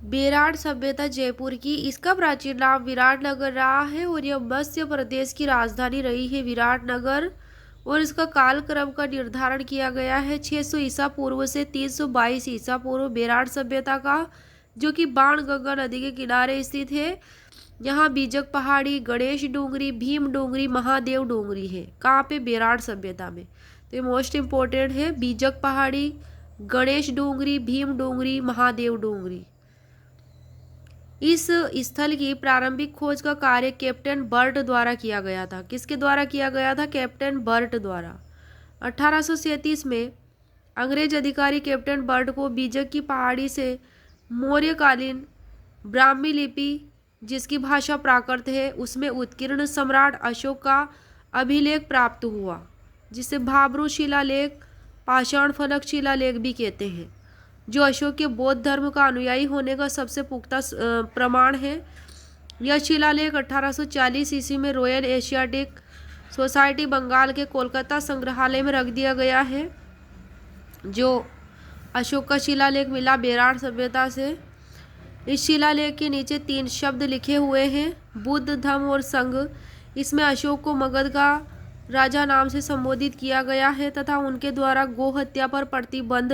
बेराट सभ्यता जयपुर की, इसका प्राचीन नाम विराटनगर रहा है और यह मध्य प्रदेश की राजधानी रही है विराटनगर। और इसका कालक्रम का निर्धारण किया गया है 600 ईसा पूर्व से 322 ईसा पूर्व बेराट सभ्यता का, जो कि बाणगंगा नदी के किनारे स्थित है। यहाँ बीजक पहाड़ी, गणेश डूंगरी, भीम डूंगरी, महादेव डूंगरी है। कहाँ पे? बेराट सभ्यता में। तो ये मोस्ट इम्पोर्टेंट है, बीजक पहाड़ी, गणेश डूंगरी, भीम डूंगरी, महादेव डूंगरी। इस स्थल की प्रारंभिक खोज का कार्य कैप्टन बर्ट द्वारा किया गया था। किसके द्वारा किया गया था? कैप्टन बर्ट द्वारा। 1837 में अंग्रेज अधिकारी कैप्टन बर्ट को बीजक की पहाड़ी से मौर्यकालीन ब्राह्मी लिपि, जिसकी भाषा प्राकृत है, उसमें उत्कीर्ण सम्राट अशोक का अभिलेख प्राप्त हुआ, जिसे भाब्रू शिलालेख, पाषाण फलक शिलालेख भी कहते हैं, जो अशोक के बौद्ध धर्म का अनुयायी होने का सबसे पुख्ता प्रमाण है। यह शिलालेख 1840 ईस्वी में रॉयल एशियाटिक सोसाइटी बंगाल के कोलकाता संग्रहालय में रख दिया गया है। जो अशोक का शिलालेख मिला बेराट सभ्यता से। इस शिलालेख के नीचे 3 शब्द लिखे हुए हैं, बुद्ध, धम्म और संघ। इसमें अशोक को मगध का राजा नाम से संबोधित किया गया है तथा उनके द्वारा गो हत्या पर प्रतिबंध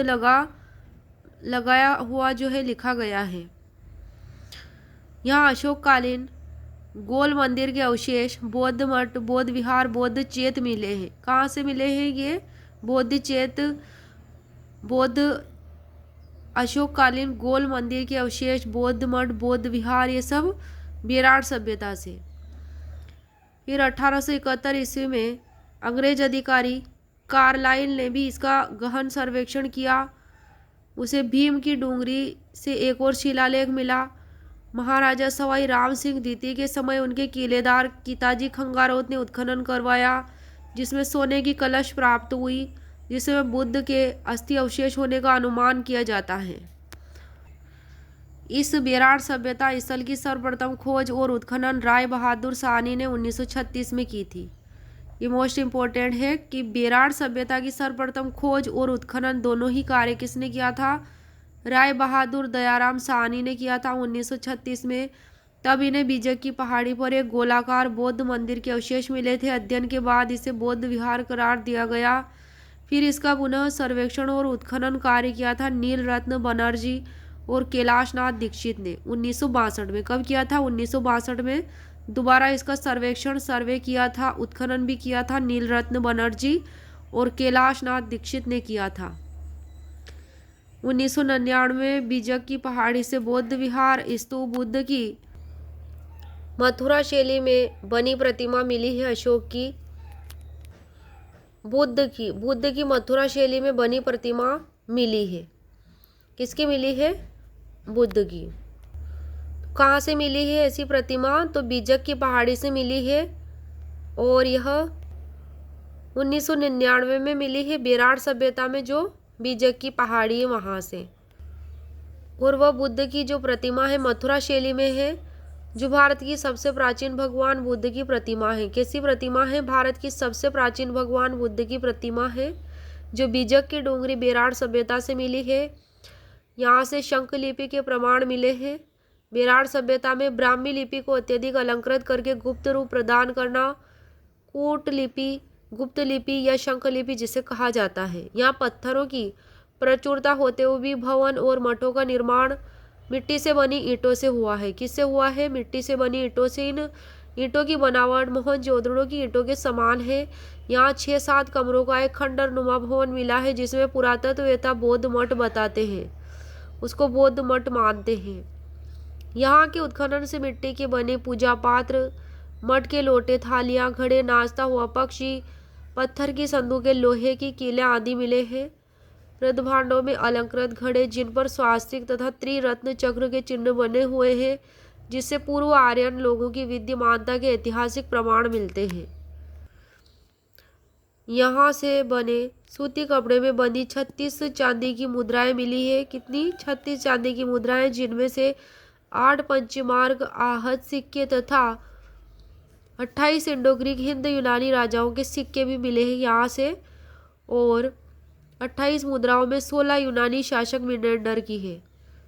लगाया हुआ जो है लिखा गया है। यहाँ अशोककालीन गोल मंदिर के अवशेष, बौद्ध मठ, बौद्ध विहार, बौद्ध चेत मिले हैं। कहाँ से मिले हैं ये? बौद्ध चेत, बौद्ध अशोककालीन गोल मंदिर के अवशेष, बौद्ध मठ, बौद्ध विहार, ये सब बेराट सभ्यता से। फिर 1871 ईस्वी में अंग्रेज अधिकारी कार्लाइल ने भी इसका गहन सर्वेक्षण किया। उसे भीम की डूंगरी से एक और शिलालेख मिला। महाराजा सवाई राम सिंह द्वितीय के समय उनके किलेदार किताजी खंगारोत ने उत्खनन करवाया, जिसमें सोने की कलश प्राप्त हुई, जिसमें बुद्ध के अस्थि अवशेष होने का अनुमान किया जाता है। इस बेराट सभ्यता स्थल की सर्वप्रथम खोज और उत्खनन राय बहादुर साहनी ने 1936 में की थी। ये मोस्ट इम्पोर्टेंट है कि बेराट सभ्यता की सर्वप्रथम खोज और उत्खनन दोनों ही कार्य किसने किया था? राय बहादुर दयाराम साहनी ने किया था 1936 में। तब इन्हें बीजक की पहाड़ी पर एक गोलाकार बौद्ध मंदिर के अवशेष मिले थे। अध्ययन के बाद इसे बौद्ध विहार करार दिया गया। फिर इसका पुनः सर्वेक्षण और उत्खनन कार्य किया था नील रत्न बनर्जी और कैलाशनाथ दीक्षित ने 1962 में। कब किया था? 1962 में दोबारा इसका सर्वे किया था, उत्खनन भी किया था नीलरत्न बनर्जी और कैलाशनाथ दीक्षित ने किया था। 1999 में बीजक की पहाड़ी से बौद्ध विहार स्तूप, बुद्ध की मथुरा शैली में बनी प्रतिमा मिली है अशोक की। बुद्ध की मथुरा शैली में बनी प्रतिमा मिली है। किसकी मिली है? बुद्ध की। कहाँ से मिली है ऐसी प्रतिमा? तो बीजक की पहाड़ी से मिली है और यह 1999 में मिली है बेराट सभ्यता में, जो बीजक की पहाड़ी है वहाँ से। और वह बुद्ध की जो प्रतिमा है मथुरा शैली में है, जो भारत की सबसे प्राचीन भगवान बुद्ध की प्रतिमा है। कैसी प्रतिमा है? भारत की सबसे प्राचीन भगवान बुद्ध की प्रतिमा है, जो बीजक की डूंगरी बेराट सभ्यता से मिली है। यहाँ से शंख लिपि के प्रमाण मिले हैं। बेराट सभ्यता में ब्राह्मी लिपि को अत्यधिक अलंकृत करके गुप्त रूप प्रदान करना कूट लिपि, गुप्त लिपि या शंख लिपि जिसे कहा जाता है। यहाँ पत्थरों की प्रचुरता होते हुए भी भवन और मठों का निर्माण मिट्टी से बनी ईंटों से हुआ है। किससे हुआ है? मिट्टी से बनी ईंटों से। इन ईंटों की बनावट मोहनजोदड़ो की ईंटों के समान है। यहाँ 6-7 कमरों का एक खंडर नुमा भवन मिला है, जिसमें पुरातत्ववेत्ता बौद्ध मठ बताते हैं, उसको बौद्ध मठ मानते हैं। यहाँ के उत्खनन से मिट्टी के बने पूजा पात्र, मठ के लोटे, थालियाँ, घड़े, नाचता हुआ पक्षी, पत्थर की संदूकें, लोहे की कीलें आदि मिले हैं। रत्नभांडों में अलंकृत घड़े, जिन पर स्वास्तिक तथा त्रिरत्न चक्र के चिन्ह बने हुए हैं, जिससे पूर्व आर्यन लोगों की विद्यमानता के ऐतिहासिक प्रमाण मिलते हैं। यहाँ से बने सूती कपड़े में बंधी 36 चांदी की मुद्राएं मिली है। कितनी? 36 चांदी की मुद्राएं, जिनमें से 8 पंचमार्ग आहत सिक्के तथा 28 इंडो ग्रीक हिंद यूनानी राजाओं के सिक्के भी मिले हैं यहाँ से। और 28 मुद्राओं में 16 यूनानी शासक मिनेंडर की है।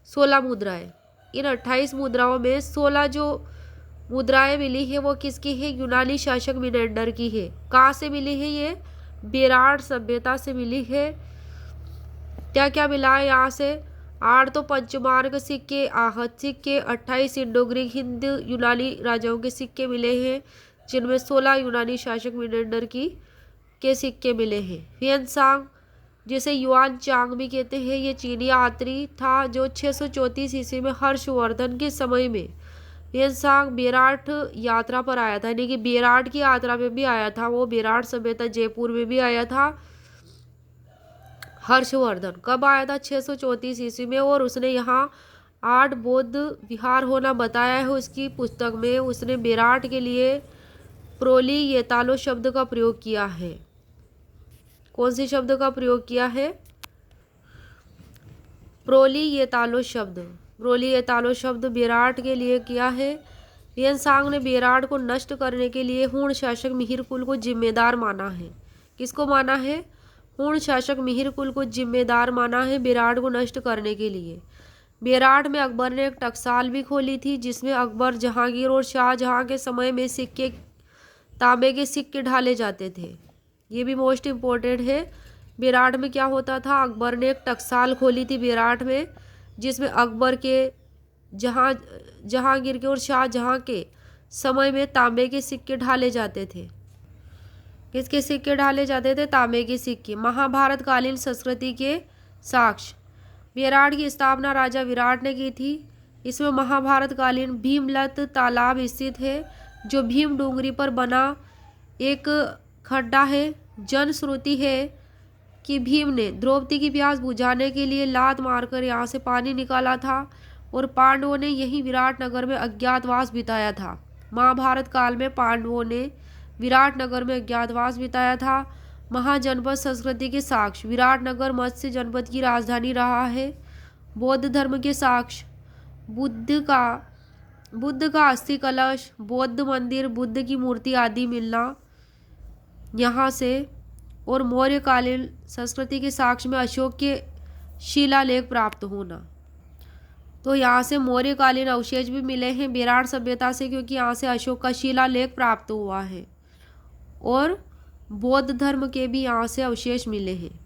16 मुद्राएं इन 28 मुद्राओं में 16 जो मुद्राएं मिली है वो किसकी है? यूनानी शासक मिनेंडर की है। कहाँ से मिली है ये? बेरार सभ्यता से मिली है। क्या क्या मिला है यहाँ से? 8 तो पंचमार्ग सिक्के, आहत सिक्के, 28 इंडो ग्रीक हिंद यूनानी राजाओं के सिक्के मिले हैं, जिनमें 16 यूनानी शासक मिनेंडर की के सिक्के मिले हैं। ह्वेनसांग, जिसे युआन चांग भी कहते हैं, ये चीनी यात्री था जो 634 ईस्वी में हर्षवर्धन के समय में ह्वेनसांग बेराट यात्रा पर आया था, यानी कि बेराट की यात्रा में भी आया था वो। बेराट सभ्यता जयपुर में भी आया था। हर्षवर्धन कब आया था? 634 ईस्वी में। और उसने यहाँ 8 बौद्ध विहार होना बताया है उसकी पुस्तक में। उसने बेराट के लिए प्रोली येतालो शब्द का प्रयोग किया है। कौन से शब्द का प्रयोग किया है? प्रोली येतालो शब्द। प्रोली येतालो शब्द बेराट के लिए किया है। ह्वेनसांग ने बेराट को नष्ट करने के लिए हूण शासक मिहिर कुल को जिम्मेदार माना है। किसको माना है? हूण शासक मिहिर कुल को जिम्मेदार माना है बेराट को नष्ट करने के लिए। बेराट में अकबर ने एक टकसाल भी खोली थी, जिसमें अकबर, जहांगीर और शाहजहां के समय में सिक्के, तांबे के सिक्के ढाले जाते थे। ये भी मोस्ट इम्पोर्टेंट है। बेराट में क्या होता था? अकबर ने एक टकसाल खोली थी बेराट में, जिसमें अकबर के, जहांगीर के और शाहजहां के समय में तांबे के सिक्के ढाले जाते थे। किसके सिक्के ढाले जाते थे? तांबे के सिक्के। महाभारत कालीन संस्कृति के साक्ष्य। बेराट की स्थापना राजा विराट ने की थी। इसमें महाभारत कालीन भीमलत तालाब स्थित है, जो भीम डूंगरी पर बना एक खड्डा है। जनश्रुति है कि भीम ने द्रौपदी की प्यास बुझाने के लिए लात मारकर यहाँ से पानी निकाला था और पांडवों ने यही विराट नगर में अज्ञातवास बिताया था। महाभारत काल में पांडवों ने विराट नगर में अज्ञातवास बिताया था। महाजनपद संस्कृति के साक्ष्य। विराट नगर मत्स्य जनपद की राजधानी रहा है। बौद्ध धर्म के साक्ष्य। बुद्ध का अस्थि कलश, बौद्ध मंदिर, बुद्ध की मूर्ति आदि मिलना यहाँ से। और मौर्यकालीन संस्कृति के साक्ष्य में अशोक के शिलालेख प्राप्त होना। तो यहाँ से मौर्यकालीन अवशेष भी मिले हैं बेराट सभ्यता से, क्योंकि यहाँ से अशोक का शिलालेख प्राप्त हुआ है। और बौद्ध धर्म के भी यहाँ से अवशेष मिले हैं।